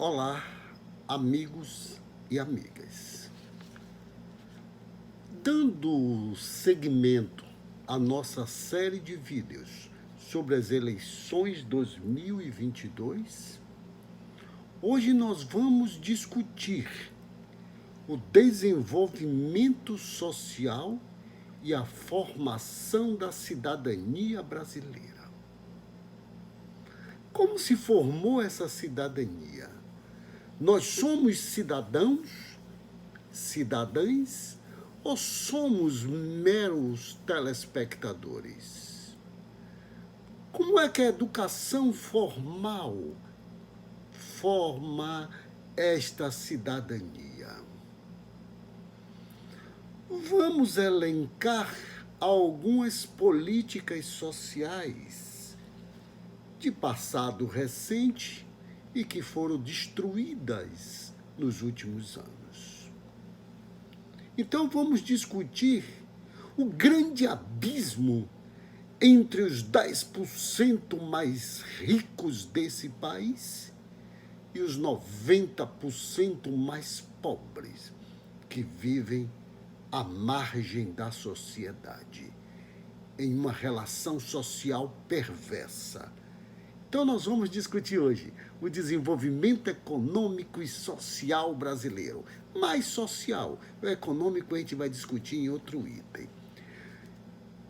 Olá, amigos e amigas. Dando seguimento à nossa série de vídeos sobre as eleições 2022, hoje nós vamos discutir o desenvolvimento social e a formação da cidadania brasileira. Como se formou essa cidadania? Nós somos cidadãos, cidadãs, ou somos meros telespectadores? Como é que a educação formal forma esta cidadania? Vamos elencar algumas políticas sociais de passado recente e que foram destruídas nos últimos anos. Então vamos discutir o grande abismo entre os 10% mais ricos desse país e os 90% mais pobres que vivem à margem da sociedade, em uma relação social perversa. Então nós vamos discutir hoje o desenvolvimento econômico e social brasileiro. Mais social, o econômico a gente vai discutir em outro item.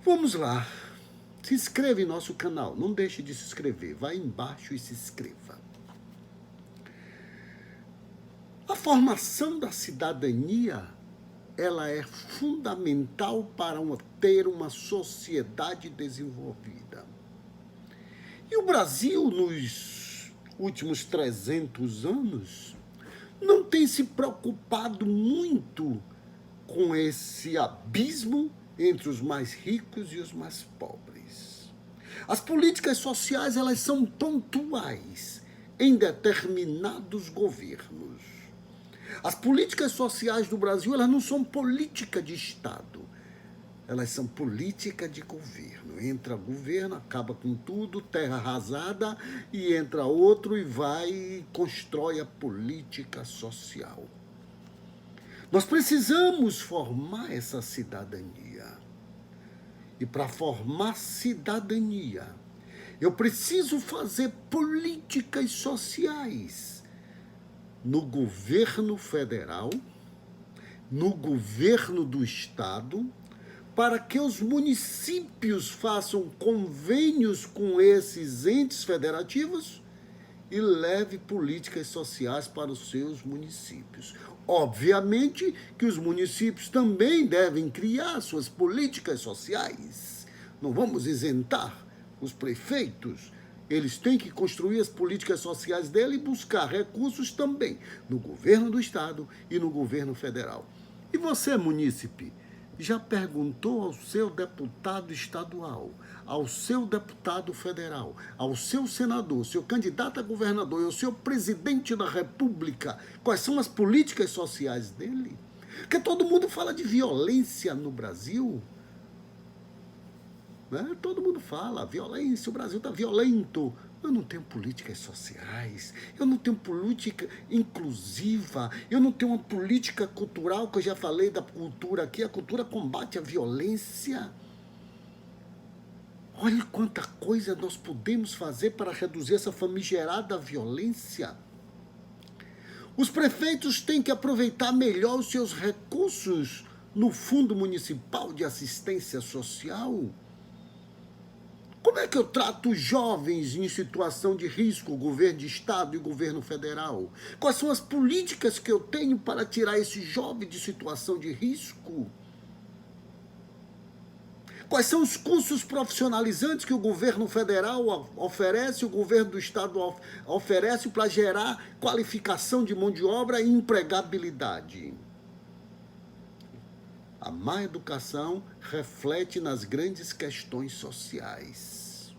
Vamos lá. Se inscreva em nosso canal, não deixe de se inscrever. Vai embaixo e se inscreva. A formação da cidadania, ela é fundamental para ter uma sociedade desenvolvida. E o Brasil, nos últimos 300 anos, não tem se preocupado muito com esse abismo entre os mais ricos e os mais pobres. As políticas sociais, elas são pontuais em determinados governos. As políticas sociais do Brasil, elas não são política de Estado. Elas são política de governo. Entra governo, acaba com tudo, terra arrasada, e entra outro e vai e constrói a política social. Nós precisamos formar essa cidadania. E para formar cidadania, eu preciso fazer políticas sociais no governo federal, no governo do Estado, para que os municípios façam convênios com esses entes federativos e leve políticas sociais para os seus municípios. Obviamente que os municípios também devem criar suas políticas sociais. Não vamos isentar os prefeitos. Eles têm que construir as políticas sociais dele e buscar recursos também no governo do Estado e no governo federal. E você, munícipe, já perguntou ao seu deputado estadual, ao seu deputado federal, ao seu senador, seu candidato a governador e ao seu presidente da República, quais são as políticas sociais dele? Porque todo mundo fala de violência no Brasil. Né? Todo mundo fala, violência, o Brasil está violento. Eu não tenho políticas sociais, eu não tenho política inclusiva, eu não tenho uma política cultural, que eu já falei da cultura aqui, a cultura combate a violência. Olha quanta coisa nós podemos fazer para reduzir essa famigerada violência. Os prefeitos têm que aproveitar melhor os seus recursos no Fundo Municipal de Assistência Social. Como é que eu trato os jovens em situação de risco, governo de Estado e governo federal? Quais são as políticas que eu tenho para tirar esse jovem de situação de risco? Quais são os cursos profissionalizantes que o governo federal oferece, o governo do Estado oferece para gerar qualificação de mão de obra e empregabilidade? A má educação reflete nas grandes questões sociais.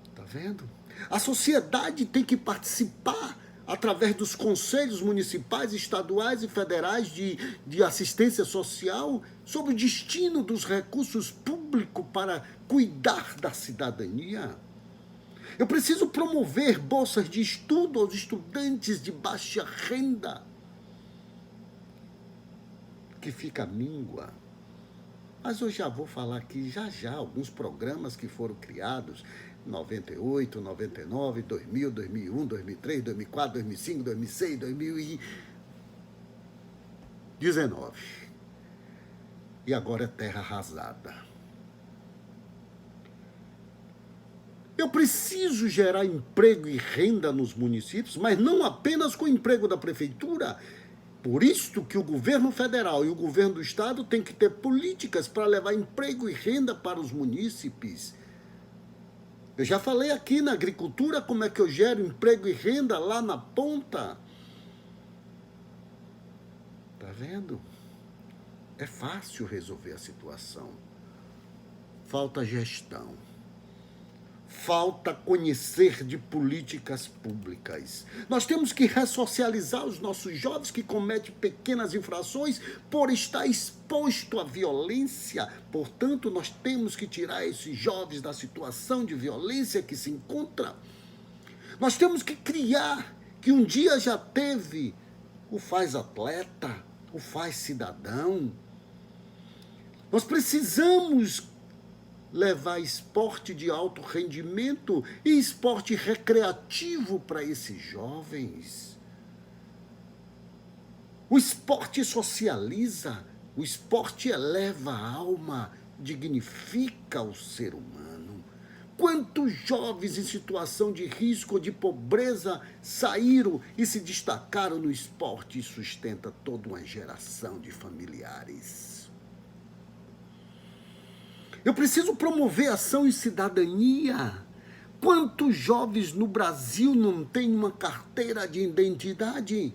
Está vendo? A sociedade tem que participar através dos conselhos municipais, estaduais e federais de assistência social sobre o destino dos recursos públicos para cuidar da cidadania. Eu preciso promover bolsas de estudo aos estudantes de baixa renda, que fica míngua. Mas eu já vou falar aqui, já, alguns programas que foram criados, 98, 99, 2000, 2001, 2003, 2004, 2005, 2006, 2019. E agora é terra arrasada. Eu preciso gerar emprego e renda nos municípios, mas não apenas com o emprego da prefeitura. Por isso que o governo federal e o governo do estado têm que ter políticas para levar emprego e renda para os munícipes. Eu já falei aqui na agricultura como é que eu gero emprego e renda lá na ponta. Tá vendo? É fácil resolver a situação. Falta gestão. Falta conhecer de políticas públicas. Nós temos que ressocializar os nossos jovens que cometem pequenas infrações por estar exposto à violência. Portanto, nós temos que tirar esses jovens da situação de violência que se encontra. Nós temos que criar, que um dia já teve o faz atleta, o faz cidadão. Nós precisamos levar esporte de alto rendimento e esporte recreativo para esses jovens. O esporte socializa, o esporte eleva a alma, dignifica o ser humano. Quantos jovens em situação de risco ou de pobreza saíram e se destacaram no esporte e sustenta toda uma geração de familiares? Eu preciso promover ação e cidadania. Quantos jovens no Brasil não têm uma carteira de identidade?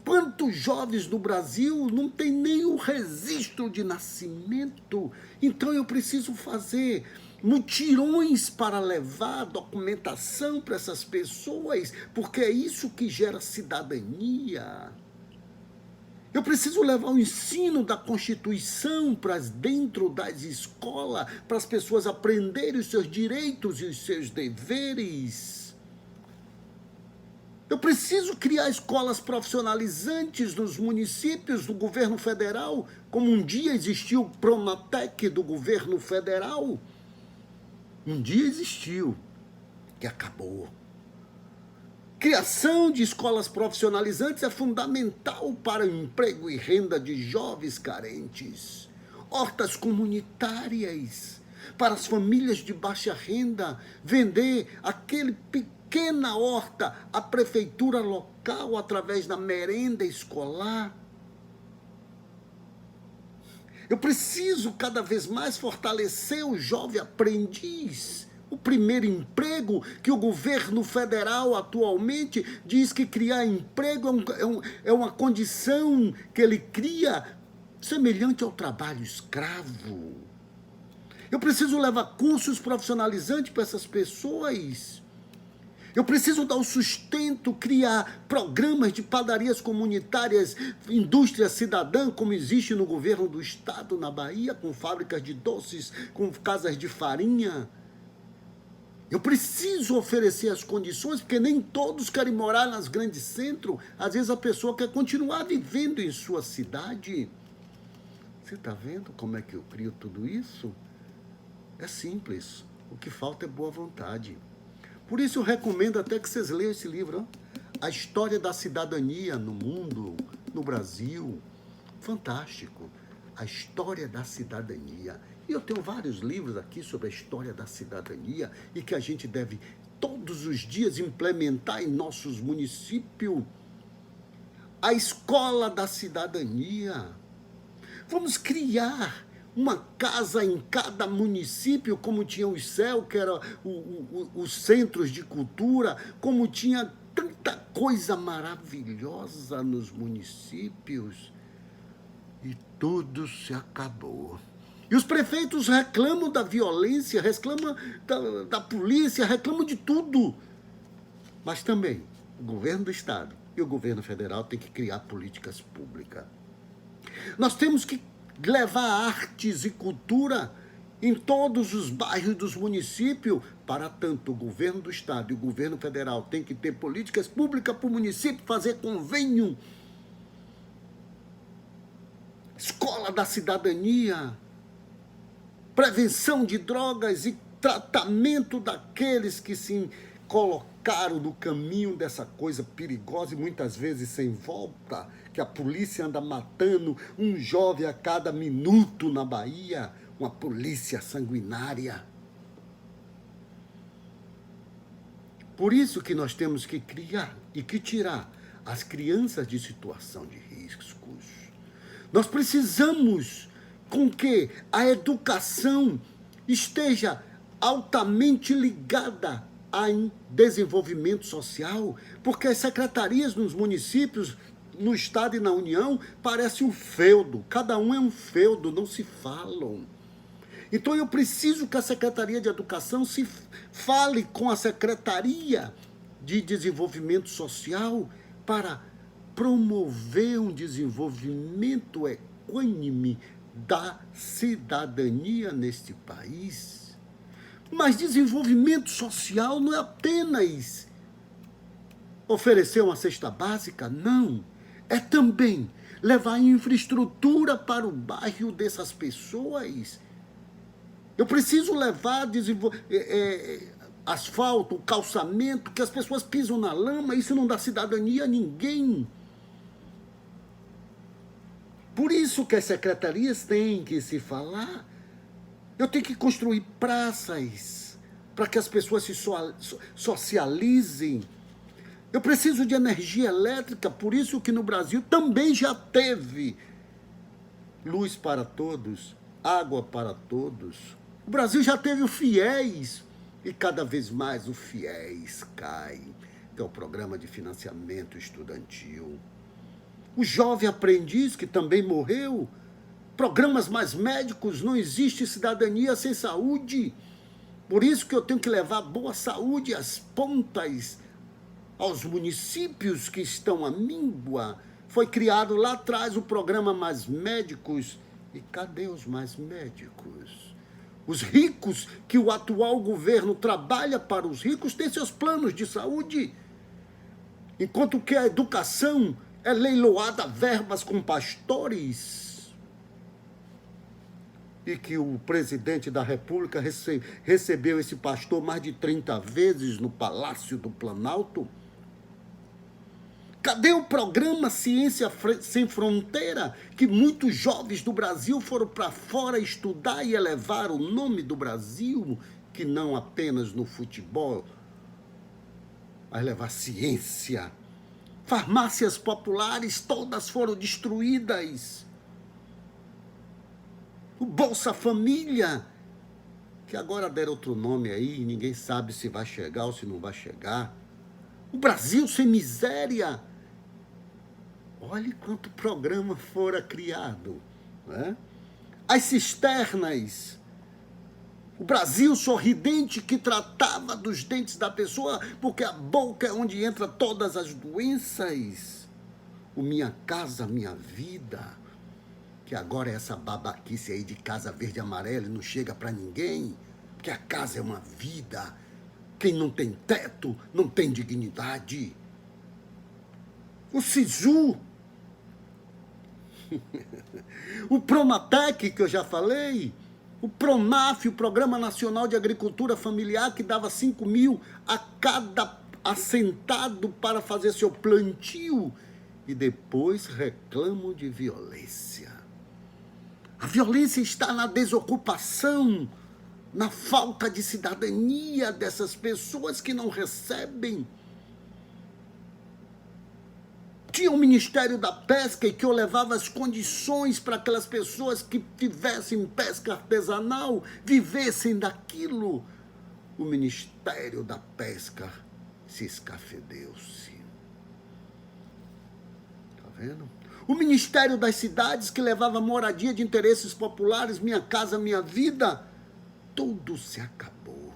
Quantos jovens no Brasil não têm nem o registro de nascimento? Então eu preciso fazer mutirões para levar documentação para essas pessoas, porque é isso que gera cidadania. Eu preciso levar o ensino da Constituição para dentro das escolas, para as pessoas aprenderem os seus direitos e os seus deveres. Eu preciso criar escolas profissionalizantes nos municípios do governo federal, como um dia existiu o Pronatec do governo federal. Um dia existiu, que acabou. Criação de escolas profissionalizantes é fundamental para o emprego e renda de jovens carentes. Hortas comunitárias para as famílias de baixa renda, vender aquele pequena horta à prefeitura local através da merenda escolar. Eu preciso cada vez mais fortalecer o jovem aprendiz. O primeiro emprego que o governo federal atualmente diz que criar emprego é uma condição que ele cria semelhante ao trabalho escravo. Eu preciso levar cursos profissionalizantes para essas pessoas. Eu preciso dar o sustento, criar programas de padarias comunitárias, indústria cidadã, como existe no governo do estado, na Bahia, com fábricas de doces, com casas de farinha. Eu preciso oferecer as condições, porque nem todos querem morar nas grandes centros. Às vezes a pessoa quer continuar vivendo em sua cidade. Você está vendo como é que eu crio tudo isso? É simples. O que falta é boa vontade. Por isso eu recomendo até que vocês leiam esse livro. A História da Cidadania no Mundo, no Brasil. Fantástico. A História da Cidadania. E eu tenho vários livros aqui sobre a história da cidadania e que a gente deve todos os dias implementar em nossos municípios. A Escola da Cidadania. Vamos criar uma casa em cada município, como tinha o CEL, que era os centros de cultura, como tinha tanta coisa maravilhosa nos municípios. E tudo se acabou. E os prefeitos reclamam da violência, reclamam da polícia, reclamam de tudo. Mas também o governo do estado e o governo federal têm que criar políticas públicas. Nós temos que levar artes e cultura em todos os bairros dos municípios. Para tanto, o governo do estado e o governo federal têm que ter políticas públicas para o município fazer convênio. Escola da cidadania, prevenção de drogas e tratamento daqueles que se colocaram no caminho dessa coisa perigosa e muitas vezes sem volta, que a polícia anda matando um jovem a cada minuto na Bahia, uma polícia sanguinária. Por isso que nós temos que criar e que tirar as crianças de situação de riscos. Nós precisamos com que a educação esteja altamente ligada ao desenvolvimento social, porque as secretarias nos municípios, no estado e na União, parecem um feudo. Cada um é um feudo, não se falam. Então eu preciso que a Secretaria de Educação se fale com a Secretaria de Desenvolvimento Social para promover um desenvolvimento equânime da cidadania neste país. Mas desenvolvimento social não é apenas oferecer uma cesta básica, não. É também levar infraestrutura para o bairro dessas pessoas. Eu preciso levar asfalto, calçamento, que as pessoas pisam na lama, isso não dá cidadania a ninguém. Por isso que as secretarias têm que se falar. Eu tenho que construir praças para que as pessoas se socializem. Eu preciso de energia elétrica, por isso que no Brasil também já teve luz para todos, água para todos. O Brasil já teve o FIES e cada vez mais o FIES cai, que é o Programa de Financiamento Estudantil. O jovem aprendiz, que também morreu. Programas mais médicos, não existe cidadania sem saúde. Por isso que eu tenho que levar boa saúde às pontas, aos municípios que estão à míngua. Foi criado lá atrás o programa Mais Médicos. E cadê os mais médicos? Os ricos, que o atual governo trabalha para os ricos, têm seus planos de saúde. Enquanto que a educação é leiloada verbas com pastores. E que o presidente da República recebeu esse pastor mais de 30 vezes no Palácio do Planalto. Cadê o programa Ciência Sem Fronteira, que muitos jovens do Brasil foram para fora estudar e elevar o nome do Brasil, que não apenas no futebol, mas levar ciência. Farmácias populares todas foram destruídas. O Bolsa Família, que agora deram outro nome aí, ninguém sabe se vai chegar ou se não vai chegar. O Brasil sem miséria. Olha quanto programa fora criado, né? As cisternas. O Brasil sorridente, que tratava dos dentes da pessoa, porque a boca é onde entra todas as doenças. O Minha Casa Minha Vida, que agora é essa babaquice aí de casa verde e amarela e não chega para ninguém, porque a casa é uma vida. Quem não tem teto não tem dignidade. O SISU, o Promatec, que eu já falei, o PRONAF, o Programa Nacional de Agricultura Familiar, que dava 5 mil a cada assentado para fazer seu plantio, e depois reclamam de violência. A violência está na desocupação, na falta de cidadania dessas pessoas que não recebem. Tinha o Ministério da Pesca e que eu levava as condições para aquelas pessoas que tivessem pesca artesanal, vivessem daquilo. O Ministério da Pesca se escafedeu-se. Tá vendo? O Ministério das Cidades, que levava moradia de interesses populares, Minha Casa Minha Vida, tudo se acabou.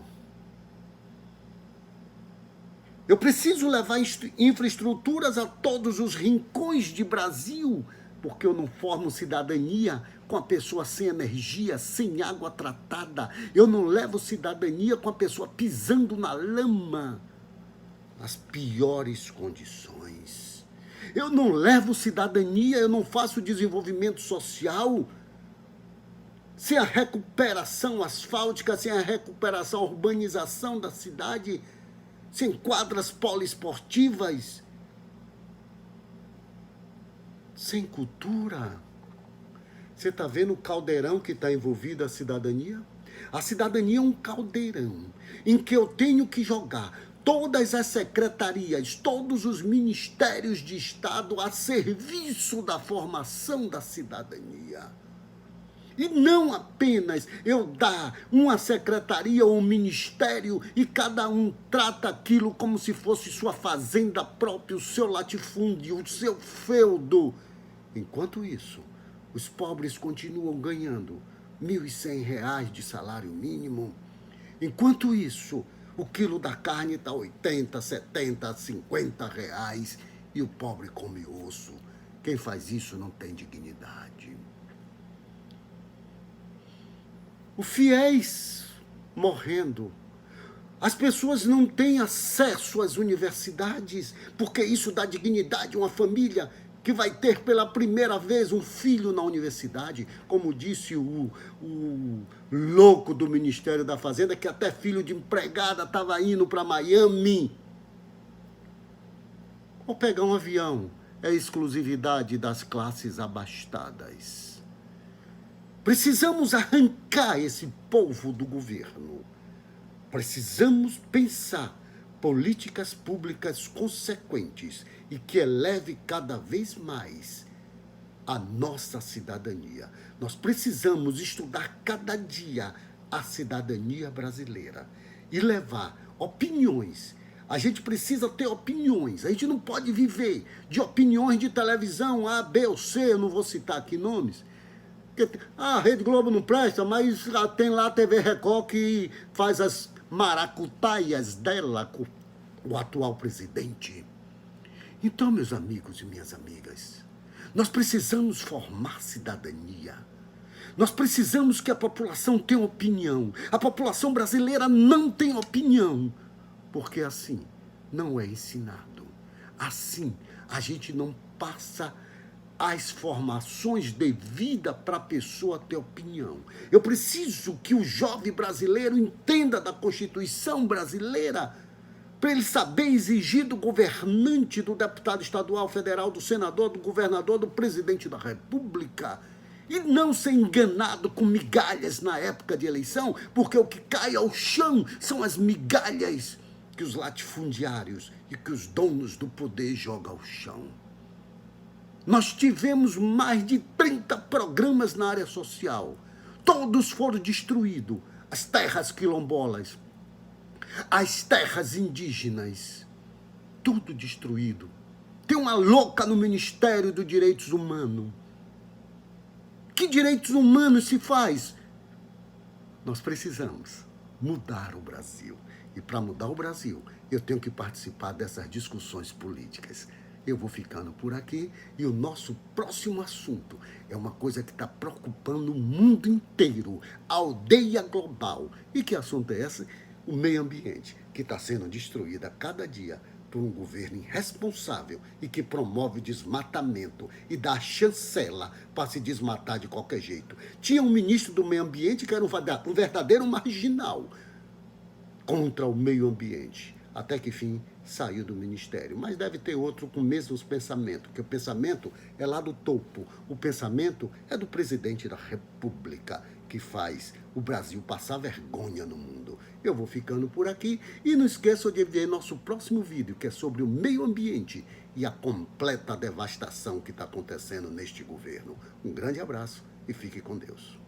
Eu preciso levar infraestruturas a todos os rincões de Brasil porque eu não formo cidadania com a pessoa sem energia, sem água tratada. Eu não levo cidadania com a pessoa pisando na lama, as piores condições. Eu não levo cidadania, eu não faço desenvolvimento social sem a recuperação asfáltica, sem a recuperação, a urbanização da cidade, sem quadras poliesportivas, sem cultura. Você está vendo o caldeirão que está envolvido a cidadania? A cidadania é um caldeirão em que eu tenho que jogar todas as secretarias, todos os ministérios de Estado a serviço da formação da cidadania. E não apenas eu dar uma secretaria ou um ministério e cada um trata aquilo como se fosse sua fazenda própria, o seu latifúndio, o seu feudo. Enquanto isso, os pobres continuam ganhando R$ 1.100 de salário mínimo. Enquanto isso, o quilo da carne está 80, 70, 50 reais e o pobre come osso. Quem faz isso não tem dignidade. Os fiéis morrendo. As pessoas não têm acesso às universidades, porque isso dá dignidade a uma família que vai ter pela primeira vez um filho na universidade, como disse o louco do Ministério da Fazenda, que até filho de empregada estava indo para Miami. Ou pegar um avião é exclusividade das classes abastadas. Precisamos arrancar esse povo do governo. Precisamos pensar políticas públicas consequentes e que eleve cada vez mais a nossa cidadania. Nós precisamos estudar cada dia a cidadania brasileira e levar opiniões. A gente precisa ter opiniões. A gente não pode viver de opiniões de televisão A, B ou C, eu não vou citar aqui nomes. A Rede Globo não presta, mas tem lá a TV Record que faz as maracutaias dela com o atual presidente. Então, meus amigos e minhas amigas, nós precisamos formar cidadania. Nós precisamos que a população tenha opinião. A população brasileira não tem opinião, porque assim não é ensinado. Assim a gente não passa as formações devidas para a pessoa ter opinião. Eu preciso que o jovem brasileiro entenda da Constituição brasileira, para ele saber exigir do governante, do deputado estadual, federal, do senador, do governador, do presidente da República, e não ser enganado com migalhas na época de eleição, porque o que cai ao chão são as migalhas que os latifundiários e que os donos do poder jogam ao chão. Nós tivemos mais de 30 programas na área social. Todos foram destruídos. As terras quilombolas, as terras indígenas, tudo destruído. Tem uma louca no Ministério dos Direitos Humanos. Que direitos humanos se faz? Nós precisamos mudar o Brasil. E para mudar o Brasil, eu tenho que participar dessas discussões políticas. Eu vou ficando por aqui e o nosso próximo assunto é uma coisa que está preocupando o mundo inteiro, a aldeia global. E que assunto é esse? O meio ambiente, que está sendo destruído a cada dia por um governo irresponsável e que promove o desmatamento e dá chancela para se desmatar de qualquer jeito. Tinha um ministro do meio ambiente que era um verdadeiro marginal contra o meio ambiente. Até que, enfim, saiu do ministério. Mas deve ter outro com os mesmos pensamentos, porque o pensamento é lá do topo. O pensamento é do presidente da República, que faz o Brasil passar vergonha no mundo. Eu vou ficando por aqui e não esqueça de ver nosso próximo vídeo, que é sobre o meio ambiente e a completa devastação que está acontecendo neste governo. Um grande abraço e fique com Deus.